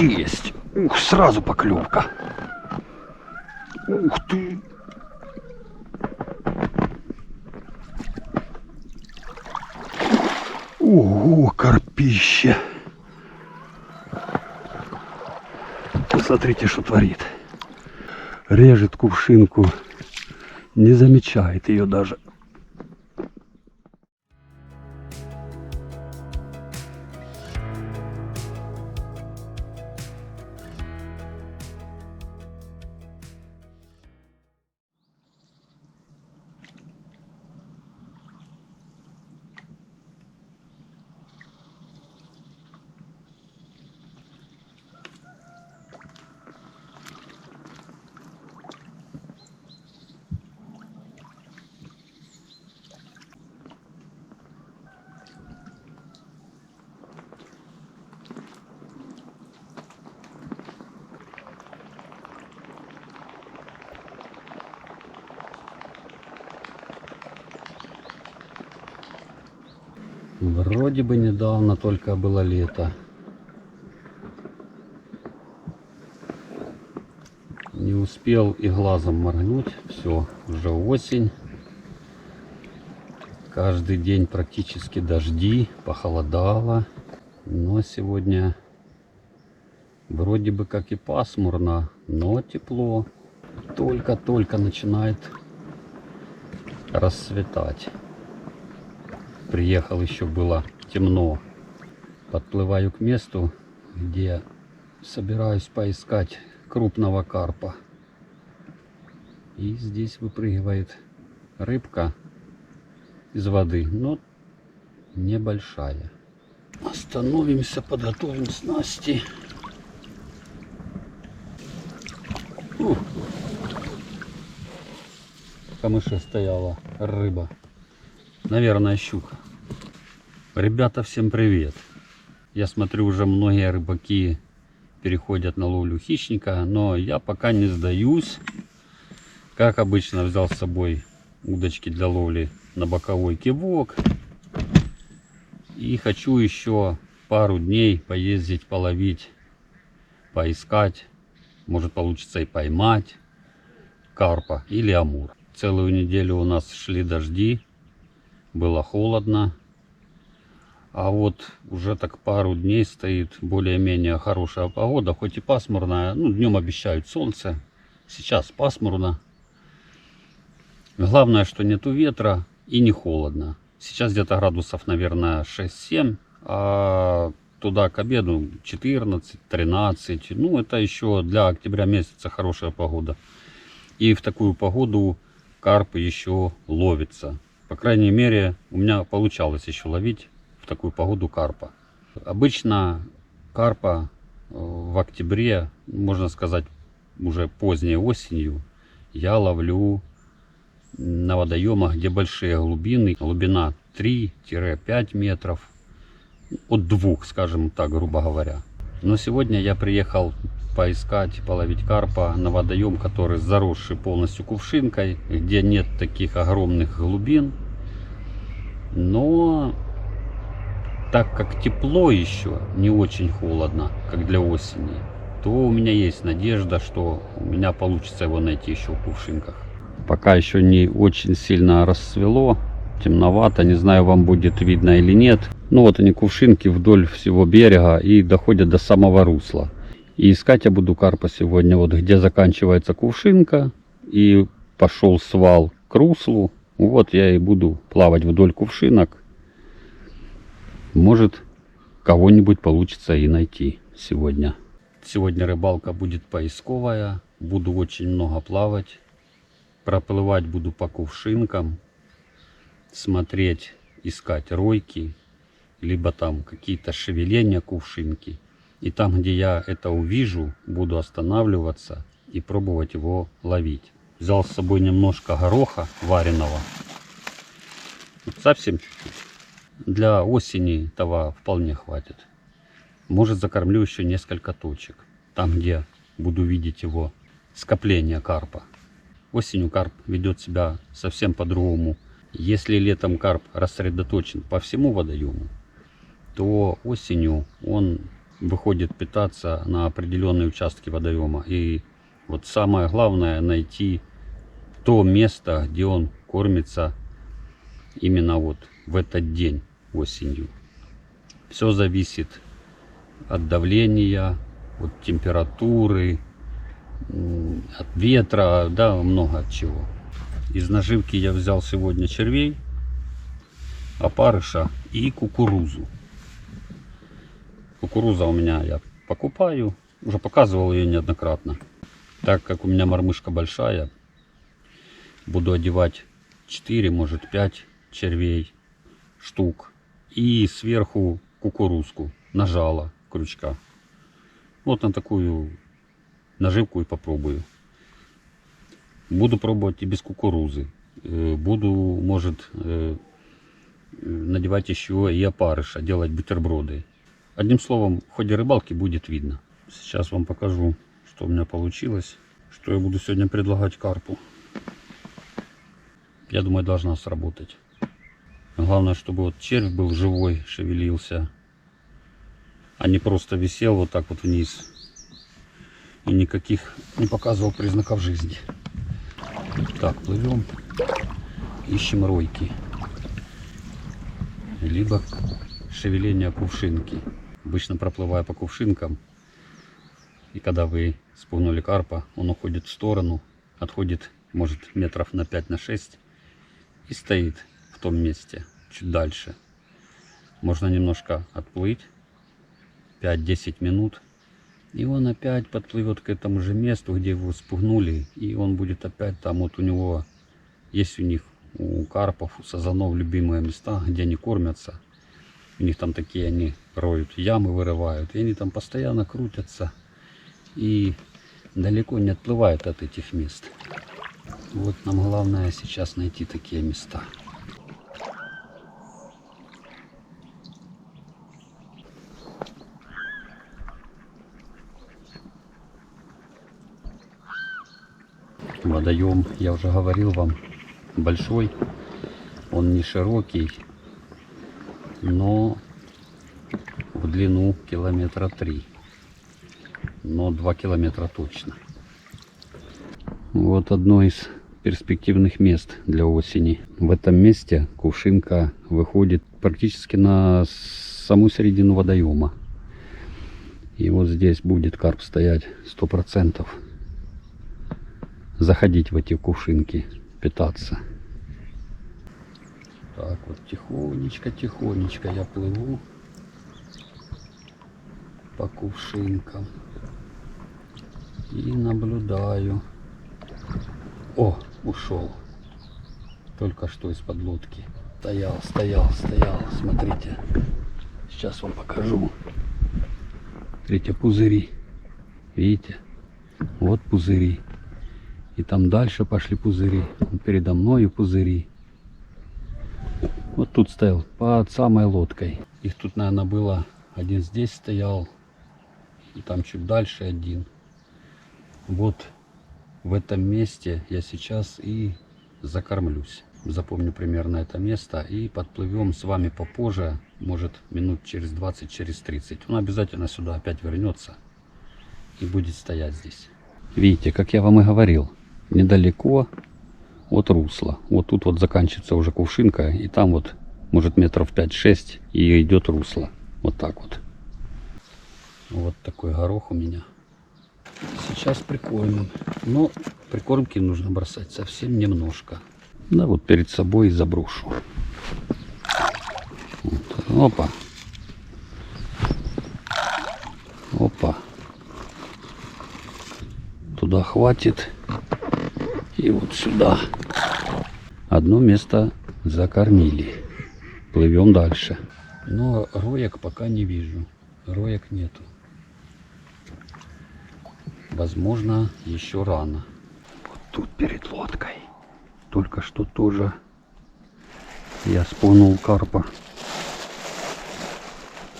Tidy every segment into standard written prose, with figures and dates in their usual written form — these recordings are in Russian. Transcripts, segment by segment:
Есть! Ух, сразу поклевка. Ух ты! Ого, карпище! Посмотрите, что творит. Режет кувшинку, не замечает ее даже. Вроде бы недавно только было лето. Не успел и глазом моргнуть. Все, уже осень. Каждый день практически дожди, похолодало. Но сегодня вроде бы как и пасмурно, но тепло. Только-только начинает расцветать. Приехал, еще было темно. Подплываю к месту, где собираюсь поискать крупного карпа. И здесь выпрыгивает рыбка из воды, но небольшая. Остановимся, подготовим снасти. В камыше стояла рыба. Наверное, щука. Ребята, всем привет. Я смотрю, уже многие рыбаки переходят на ловлю хищника, но я пока не сдаюсь. Как обычно, взял с собой удочки для ловли на боковой кивок. И хочу еще пару дней поездить, половить, поискать. Может, получится и поймать карпа или амур. Целую неделю у нас шли дожди. Было холодно. А вот уже так пару дней стоит более-менее хорошая погода. Хоть и пасмурная. Ну, днем обещают солнце. Сейчас пасмурно. Главное, что нету ветра и не холодно. Сейчас где-то градусов, наверное, 6-7. А туда к обеду 14-13. Ну, это еще для октября месяца хорошая погода. И в такую погоду карп еще ловится. По крайней мере, у меня получалось еще ловить в такую погоду карпа. Обычно карпа в октябре, можно сказать, уже поздней осенью, я ловлю на водоемах, где большие глубины. Глубина 3-5 метров. От 2, скажем так, грубо говоря. Но сегодня я приехал поискать, половить карпа на водоем, который заросший полностью кувшинкой, где нет таких огромных глубин. Но так как тепло еще, не очень холодно, как для осени, то у меня есть надежда, что у меня получится его найти еще в кувшинках. Пока еще не очень сильно расцвело, темновато, не знаю, вам будет видно или нет. Ну вот они, кувшинки вдоль всего берега и доходят до самого русла. И искать я буду карпа сегодня, вот где заканчивается кувшинка, и пошел свал к руслу. Вот я и буду плавать вдоль кувшинок. Может, кого-нибудь получится и найти сегодня. Сегодня рыбалка будет поисковая. Буду очень много плавать. Проплывать буду по кувшинкам. Смотреть, искать ройки. Либо там какие-то шевеления кувшинки. И там, где я это увижу, буду останавливаться и пробовать его ловить. Взял с собой немножко гороха вареного. Совсем чуть-чуть. Для осени этого вполне хватит. Может, закормлю еще несколько точек. Там, где буду видеть его скопление карпа. Осенью карп ведет себя совсем по-другому. Если летом карп рассредоточен по всему водоему, то осенью он выходит питаться на определенные участки водоема. И вот самое главное найти то место, где он кормится именно вот в этот день осенью. Все зависит от давления, от температуры, от ветра, да, много от чего. Из наживки я взял сегодня червей, опарыша и кукурузу. Кукуруза у меня я покупаю, уже показывал ее неоднократно. Так как у меня мормышка большая, буду одевать 4, может 5 червей штук. И сверху кукурузку нажала крючка. Вот на такую наживку и попробую. Буду пробовать и без кукурузы. Буду, может, надевать еще и опарыша, делать бутерброды. Одним словом, в ходе рыбалки будет видно. Сейчас вам покажу, что у меня получилось. Что я буду сегодня предлагать карпу. Я думаю, должна сработать. Главное, чтобы вот червь был живой, шевелился. А не просто висел вот так вот вниз. И никаких не показывал признаков жизни. Так, плывем. Ищем ройки. Либо шевеление кувшинки. Обычно проплывая по кувшинкам, и когда вы спугнули карпа, он уходит в сторону, отходит, может, метров на 5-6 и стоит в том месте, чуть дальше. Можно немножко отплыть, 5-10 минут, и он опять подплывет к этому же месту, где его спугнули, и он будет опять там. Вот у него есть, у них, у карпов, у сазанов любимые места, где они кормятся. У них там такие, они роют ямы, вырывают, и они там постоянно крутятся и далеко не отплывают от этих мест. Вот нам главное сейчас найти такие места. Водоем, я уже говорил вам, большой, он не широкий, но в длину километра 3, но 2 километра точно. Вот одно из перспективных мест для осени. В этом месте кувшинка выходит практически на саму середину водоема. И вот здесь будет карп стоять 100%. Заходить в эти кувшинки, питаться. Так вот тихонечко я плыву по кувшинкам и наблюдаю. О, ушел. Только что из-под лодки. Стоял. Смотрите. Сейчас вам покажу. Смотрите, пузыри. Видите? Вот пузыри. И там дальше пошли пузыри. Передо мною пузыри. Вот тут стоял под самой лодкой. Их тут, наверное, было один здесь стоял. И там чуть дальше один. Вот в этом месте я сейчас и закормлюсь. Запомню примерно это место. И подплывем с вами попозже. Может, минут через 20, через 30. Он обязательно сюда опять вернется. И будет стоять здесь. Видите, как я вам и говорил. Недалеко от русла. Вот тут вот заканчивается уже кувшинка. И там вот, может, метров 5-6 и идет русло. Вот так вот. Вот такой горох у меня. Сейчас прикормим. Но прикормки нужно бросать совсем немножко. Да, вот перед собой заброшу. Вот. Опа. Опа. Туда хватит. И вот сюда. Одно место закормили. Плывем дальше. Но роек пока не вижу. Роек нету. Возможно, еще рано. Вот тут перед лодкой. Только что тоже я спугнул карпа.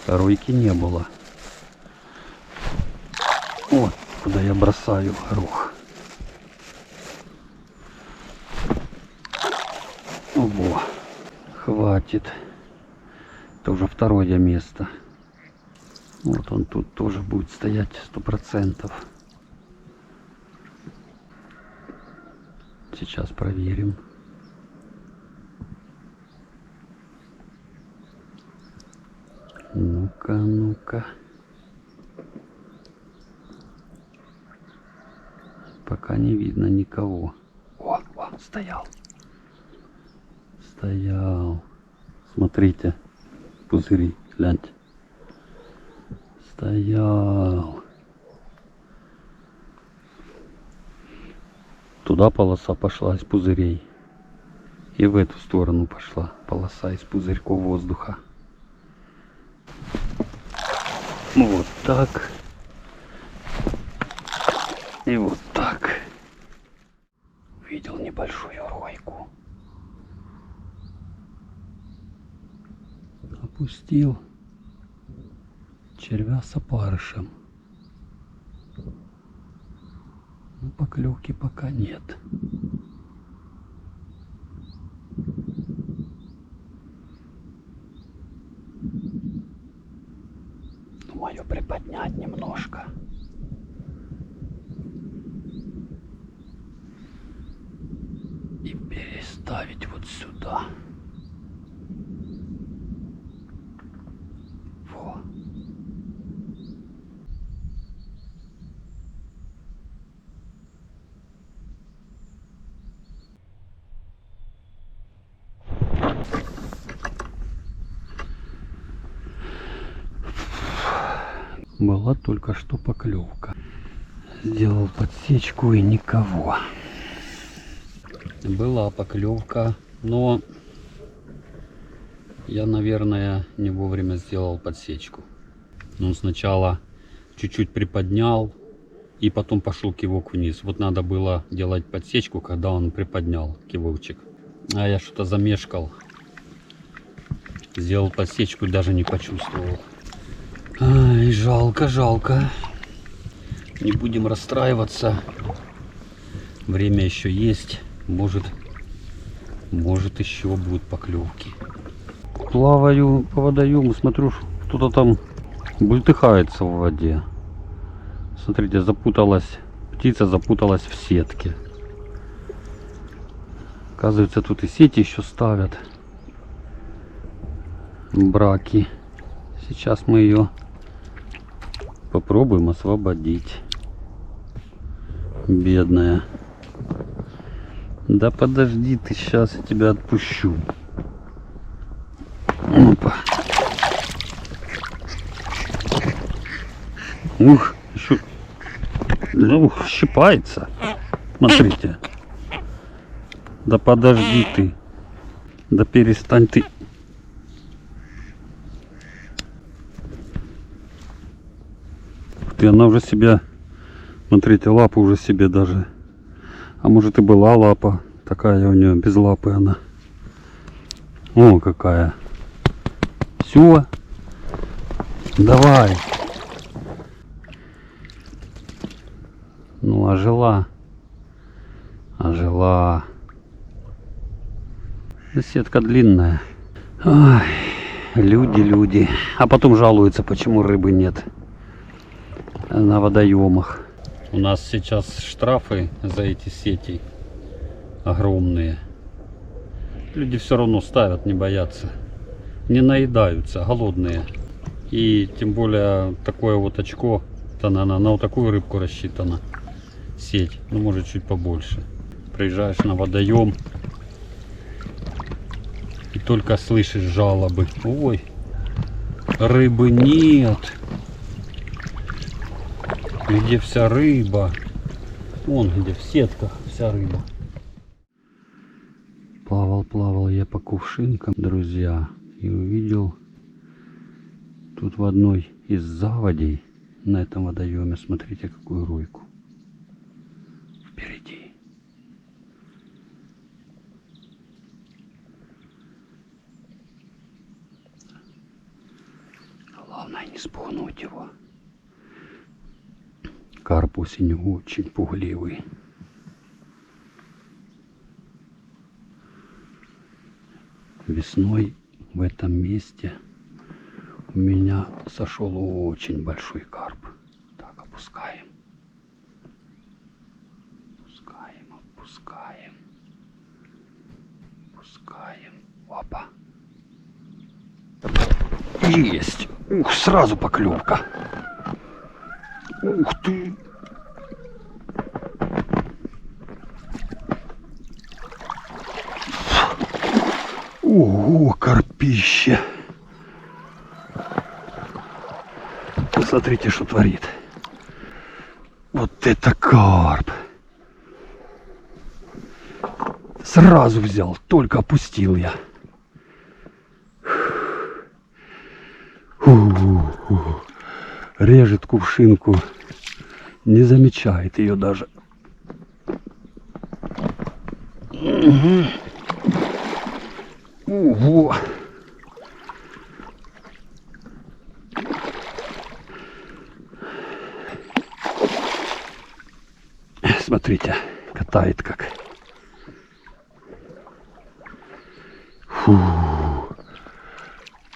Ройки не было. Вот куда я бросаю горох. Ого, хватит. Это уже второе место. Вот он тут тоже будет стоять 100%. Сейчас проверим. Ну-ка, ну-ка. Пока не видно никого. О, стоял. Стоял. Смотрите, пузыри, гляньте. Стоял. Туда полоса пошла из пузырей. И в эту сторону пошла полоса из пузырьков воздуха. Вот так. И вот так. Видел небольшую ройку. Опустил червя с опарышем. Но поклевки пока нет. Думаю, приподнять немножко. И переставить вот сюда. Во. Была только что поклевка. Сделал подсечку и никого. Была поклевка, но я, наверное, не вовремя сделал подсечку. Он сначала чуть-чуть приподнял и потом пошел кивок вниз. Вот надо было делать подсечку, когда он приподнял кивочек. А я что-то замешкал. Сделал подсечку и даже не почувствовал. Ай, жалко, жалко. Не будем расстраиваться. Время еще есть. Может еще будут поклевки. Плаваю по водоему, смотрю, кто-то там бултыхается в воде. Смотрите, запуталась, птица запуталась в сетке. Оказывается, тут и сети еще ставят. Браки. Сейчас мы ее попробуем освободить. Бедная. Да подожди ты, сейчас я тебя отпущу. Опа. Ух, еще, ух, щипается. Смотрите. Да подожди ты. Да перестань ты. Ух ты, она уже себя, смотрите, лапу уже себе даже. А может и была лапа. Такая у нее, без лапы она. О, какая. Все. Давай. Ну, ожила. Ожила. Сетка длинная. Ой, люди. А потом жалуются, почему рыбы нет на водоемах. У нас сейчас штрафы за эти сети огромные. Люди все равно ставят, не боятся. Не наедаются, голодные. И тем более такое вот очко, на вот такую рыбку рассчитана сеть. Ну, может, чуть побольше. Приезжаешь на водоем и только слышишь жалобы. Ой, рыбы нет. Где вся рыба? Вон где, в сетках вся рыба. Плавал я по кувшинкам, друзья, и увидел тут в одной из заводей на этом водоеме, смотрите, какую ройку. Впереди. Главное не спугнуть его. Карп осенью очень пугливый. Весной в этом месте У меня сошел очень большой карп. Так, опускаем. Опускаем, опускаем. Опускаем. Опа. Есть. Ух, сразу поклевка. Ух ты. Ого, карпище. Посмотрите, что творит. Вот это карп. Сразу взял, только опустил я. Режет кувшинку, не замечает ее даже. Ого! Смотрите, катает как. Фу.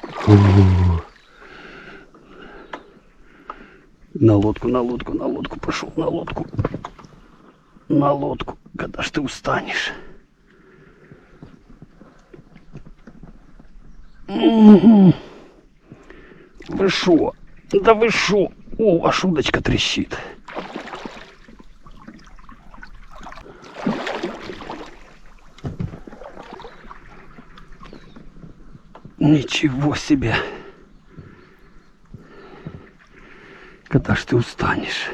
Фу. На лодку, на лодку, на лодку пошел, на лодку. На лодку. Когда ж ты устанешь? Вы шо? Да вы шо? О, аж удочка трещит. Ничего себе. Когда ж ты устанешь?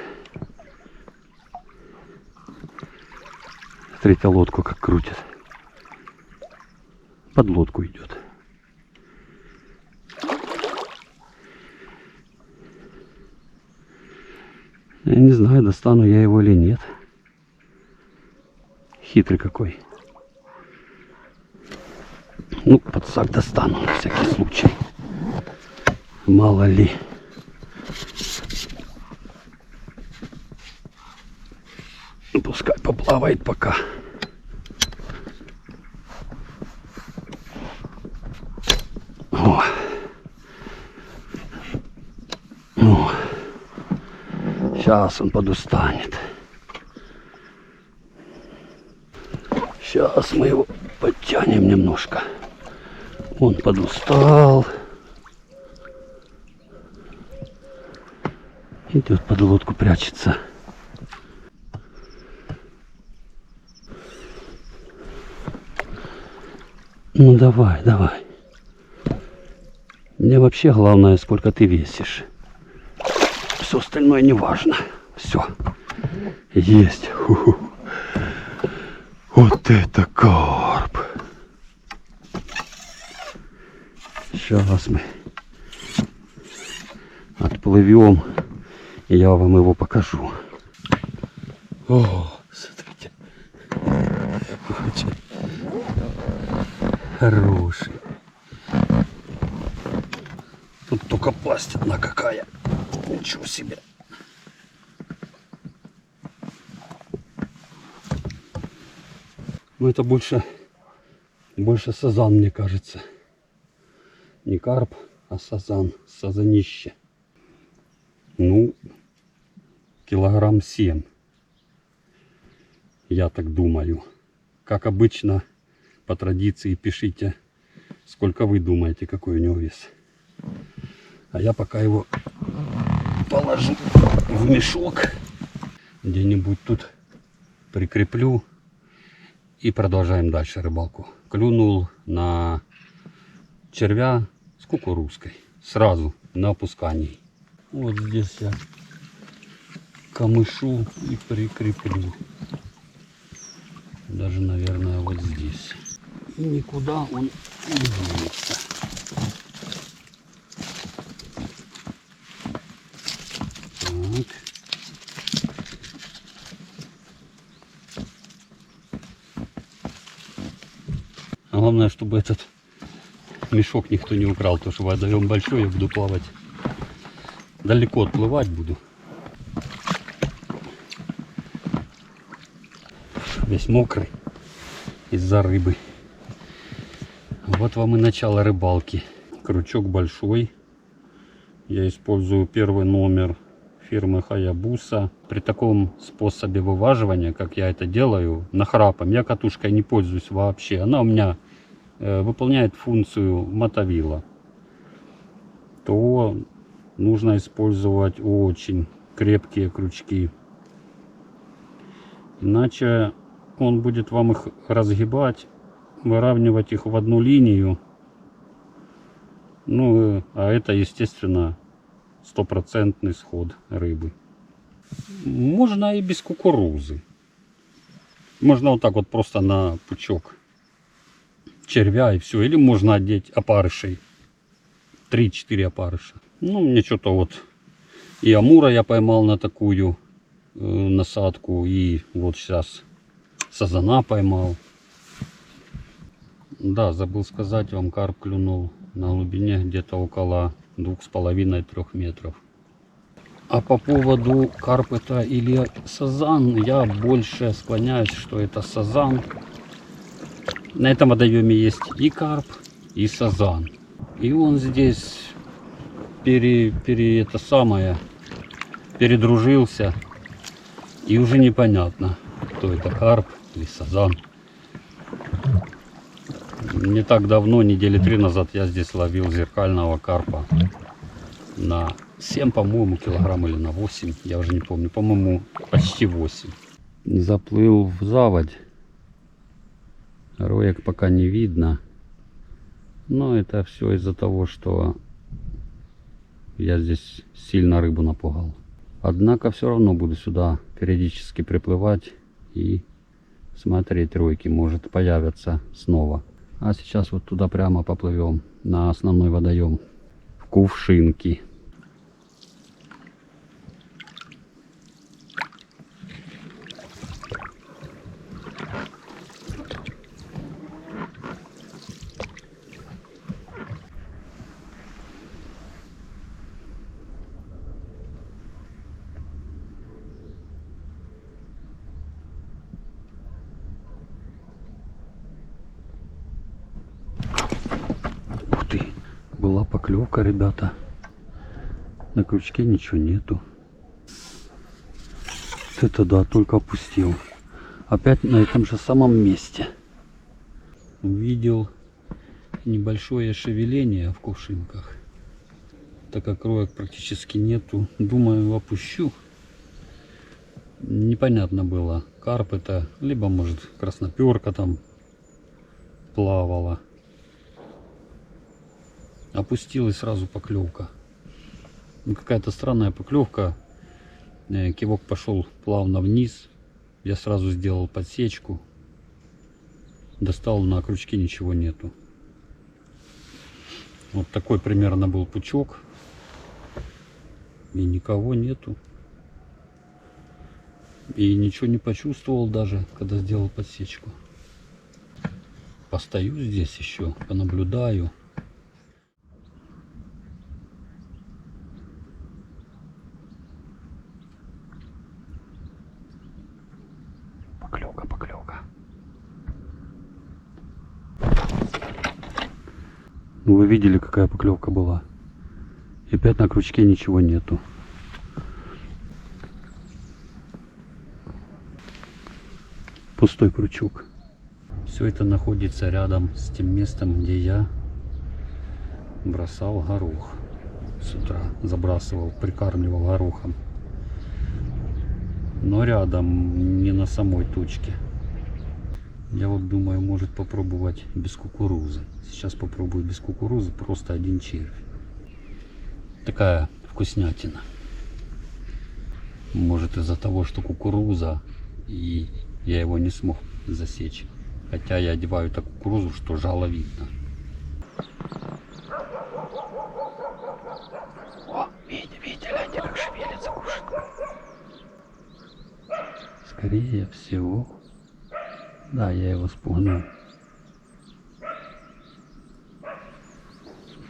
Смотрите, лодку как крутит. Под лодку идет. Я не знаю, достану я его или нет. Хитрый какой. Ну, подсак достану на всякий случай. Мало ли. Пускай поплавает пока. О. О. Сейчас он подустанет. Сейчас мы его подтянем немножко. Он подустал. Идет под лодку, прячется. Ну давай, давай. Мне вообще главное, сколько ты весишь. Все остальное не важно. Все. Есть. Ху-ху. Вот это карп. Сейчас мы отплывем, и я вам его покажу. О, смотрите. Хороший. Тут только пасть одна какая. Ничего себе. Ну это больше сазан, мне кажется. Не карп, а сазан. Сазанище. Ну, килограмм 7. Я так думаю. Как обычно, по традиции пишите, сколько вы думаете, какой у него вес. А я пока его положу в мешок. Где-нибудь тут прикреплю. И продолжаем дальше рыбалку. Клюнул на червя с кукурузкой. Сразу на опускании. Вот здесь я камышу и прикреплю. Даже, наверное, вот здесь. И никуда он не денется. Так. Главное, чтобы этот мешок никто не украл, потому что водоем большой, я буду плавать. Далеко отплывать буду. Весь мокрый из-за рыбы. Вот вам и начало рыбалки. Крючок большой. Я использую первый номер фирмы Hayabusa. При таком способе вываживания, как я это делаю, нахрапом, я катушкой не пользуюсь вообще. Она у меня выполняет функцию мотовила. То нужно использовать очень крепкие крючки. Иначе он будет вам их разгибать, выравнивать их в одну линию. Ну, а это, естественно, стопроцентный сход рыбы. Можно и без кукурузы. Можно вот так вот просто на пучок червя и все. Или можно одеть опарышей. 3-4 опарыша. Ну, мне что-то вот и амура я поймал на такую насадку. И вот сейчас сазана поймал. Да, забыл сказать вам, карп клюнул на глубине где-то около 2,5-3 метров. А по поводу карп это или сазан, я больше склоняюсь, что это сазан. На этом водоеме есть и карп, и сазан. И он здесь передружился. И уже непонятно, кто это, карп или сазан. Не так давно, недели 3 назад, я здесь ловил зеркального карпа на 7, по-моему, килограмм или на 8, я уже не помню, по-моему, почти 8. Заплыл в заводь. Роек пока не видно. Но это все из-за того, что я здесь сильно рыбу напугал. Однако все равно буду сюда периодически приплывать и смотреть ройки. Может появятся снова. А сейчас вот туда прямо поплывем на основной водоем. В Кувшинки. Была поклевка, ребята. На крючке ничего нету. Это да, только опустил. Опять на этом же самом месте. Увидел небольшое шевеление в кувшинках. Так как роек практически нету, думаю, опущу. Непонятно было, карп это, либо может красноперка там плавала. Опустил и сразу поклевка. Какая-то странная поклевка. Кивок пошел плавно вниз. Я сразу сделал подсечку. Достал, на крючке ничего нету. Вот такой примерно был пучок. И никого нету. И ничего не почувствовал даже, когда сделал подсечку. Постою здесь еще, понаблюдаю. Поклевка. Ну, вы видели, какая поклевка была. И опять на крючке ничего нету. Пустой крючок. Все это находится рядом с тем местом, где я бросал горох. С утра забрасывал, прикармливал горохом. Но рядом, не на самой точке. Я вот думаю, может попробовать без кукурузы. Сейчас попробую без кукурузы, просто один червь. Такая вкуснятина. Может из-за того, что кукуруза, и я его не смог засечь. Хотя я одеваю так кукурузу, что жало видно. О, видите, гляньте, как шевелится кувшинка. Скорее всего. Да, я его спугнул.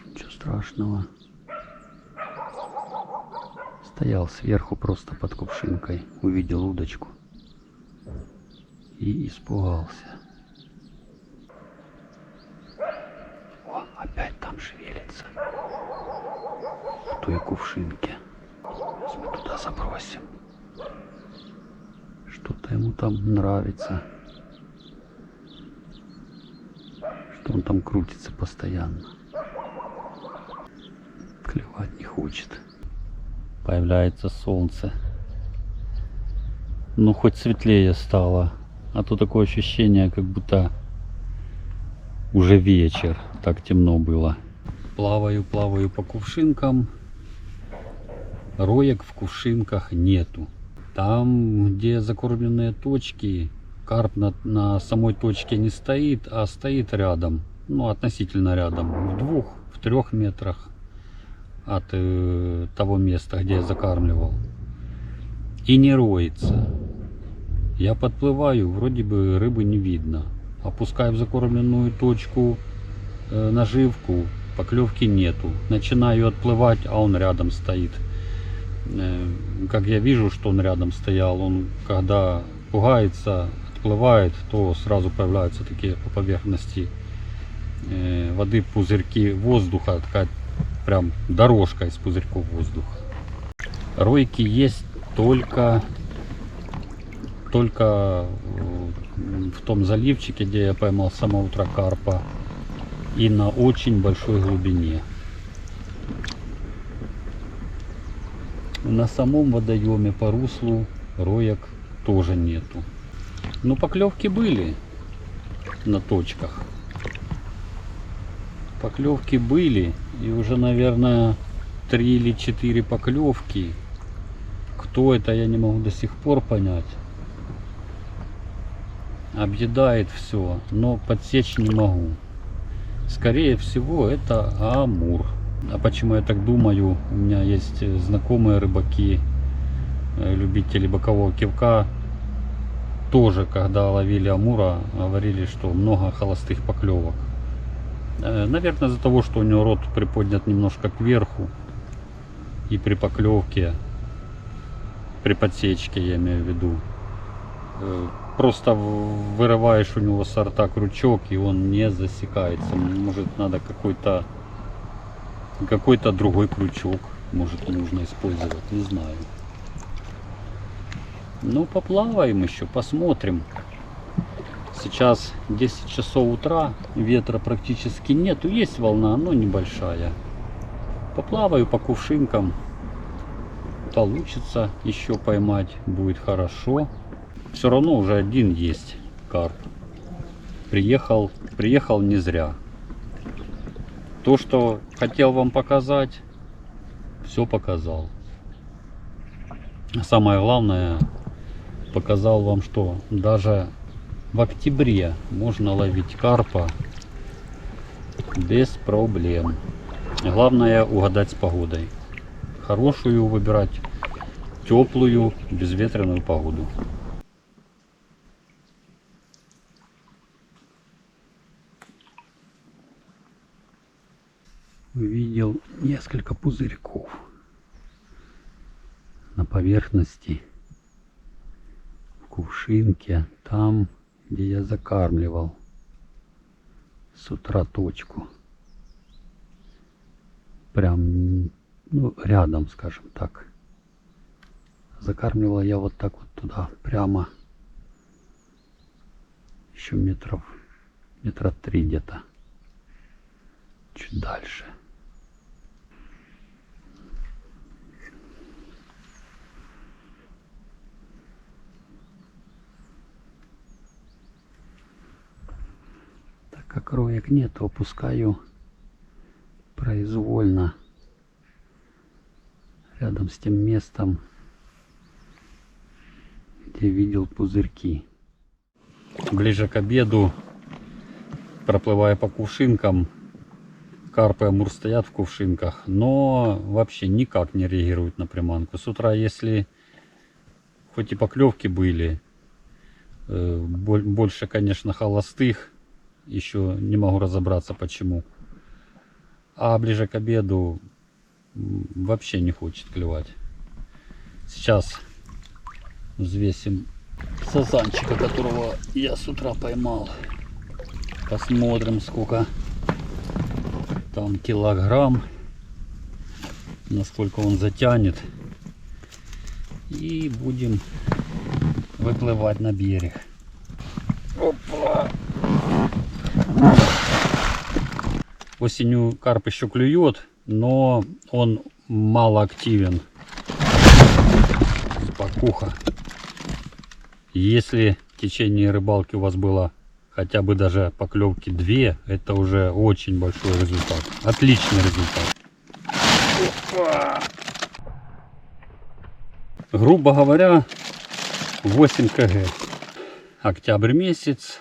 Ничего страшного. Стоял сверху просто под кувшинкой. Увидел удочку. И испугался. О, опять там шевелится. той кувшинке. Сейчас мы туда забросим. Что-то ему там нравится. Что он там крутится постоянно. Клевать не хочет. Появляется солнце. Ну хоть светлее стало. А то такое ощущение, как будто уже вечер. Так темно было. Плаваю по кувшинкам. Роек в кувшинках нету. Там, где закормленные точки, карп на самой точке не стоит, а стоит рядом. Ну, относительно рядом. В 2-3 метрах от того места, где я закармливал. И не роется. Я подплываю, вроде бы рыбы не видно. Опускаю в закормленную точку наживку, поклевки нету. Начинаю отплывать, а он рядом стоит. Как я вижу, что он рядом стоял, он когда пугается, отплывает, то сразу появляются такие по поверхности воды пузырьки воздуха, такая прям дорожка из пузырьков воздуха. Ройки есть только в том заливчике, где я поймал с самого утра карпа, и на очень большой глубине. На самом водоеме по руслу роек тоже нету. Но поклевки были на точках. Поклевки были, и уже, наверное, 3 или 4 поклевки. Кто это, я не могу до сих пор понять. Объедает все, но подсечь не могу. Скорее всего, это амур. А почему я так думаю? У меня есть знакомые рыбаки, любители бокового кивка. Тоже, когда ловили амура, говорили, что много холостых поклевок. Наверное, из-за того, что у него рот приподнят немножко кверху. И при поклевке, при подсечке, я имею в виду, просто вырываешь у него с рта крючок, и он не засекается. Может, надо какой-то другой крючок, может, нужно использовать, не знаю. Ну, поплаваем еще, посмотрим. Сейчас 10 часов утра, ветра практически нету, есть волна, но небольшая. Поплаваю по кувшинкам, получится еще поймать, будет хорошо. Все равно уже один есть карп. Приехал не зря. То, что хотел вам показать, все показал. Самое главное, показал вам, что даже в октябре можно ловить карпа без проблем. Главное угадать с погодой. Хорошую выбирать, теплую, безветренную погоду. Увидел несколько пузырьков на поверхности в кувшинке, там, где я закармливал с утра точку. Прям, ну, рядом, скажем так. Закармливал я вот так вот туда, прямо еще метра 3 где-то, чуть дальше. Как роек нет, опускаю произвольно рядом с тем местом, где видел пузырьки. Ближе к обеду, проплывая по кувшинкам, карп и амур стоят в кувшинках, но вообще никак не реагируют на приманку. С утра, если хоть и поклевки были, больше, конечно, холостых, еще не могу разобраться почему. А ближе к обеду вообще не хочет клевать. Сейчас взвесим сазанчика, которого я с утра поймал. Посмотрим, сколько там килограмм. насколько он затянет. И будем выплывать на берег. Опа! Осенью карп еще клюет, но он мало активен. Спокуха. Если в течение рыбалки у вас было хотя бы даже поклевки 2, это уже очень большой результат. Отличный результат. Опа! Грубо говоря, 8 кг. Октябрь месяц.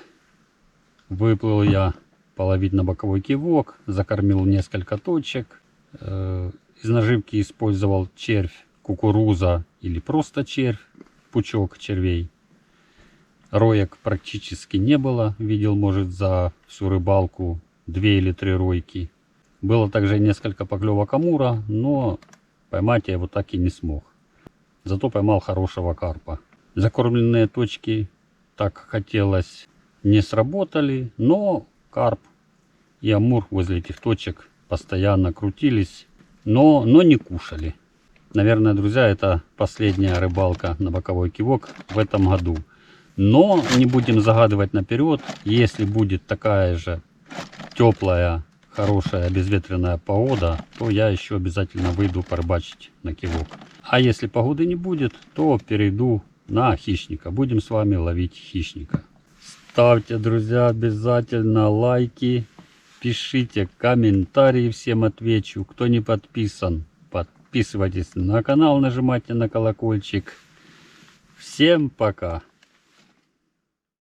Выплыл я половить на боковой кивок. Закормил несколько точек. Из наживки использовал червь, кукуруза или просто червь, пучок червей. Роек практически не было. Видел, может, за всю рыбалку 2 или 3 ройки. Было также несколько поклевок амура, но поймать я его так и не смог. Зато поймал хорошего карпа. Закормленные точки, так как хотелось, не сработали, но карп и амур возле этих точек постоянно крутились, но не кушали. Наверное, друзья, это последняя рыбалка на боковой кивок в этом году. Но не будем загадывать наперед. Если будет такая же теплая, хорошая, безветренная погода, то я еще обязательно выйду порыбачить на кивок. А если погоды не будет, то перейду на хищника. Будем с вами ловить хищника. Ставьте, друзья, обязательно лайки. Пишите комментарии, всем отвечу. Кто не подписан, подписывайтесь на канал, нажимайте на колокольчик. Всем пока!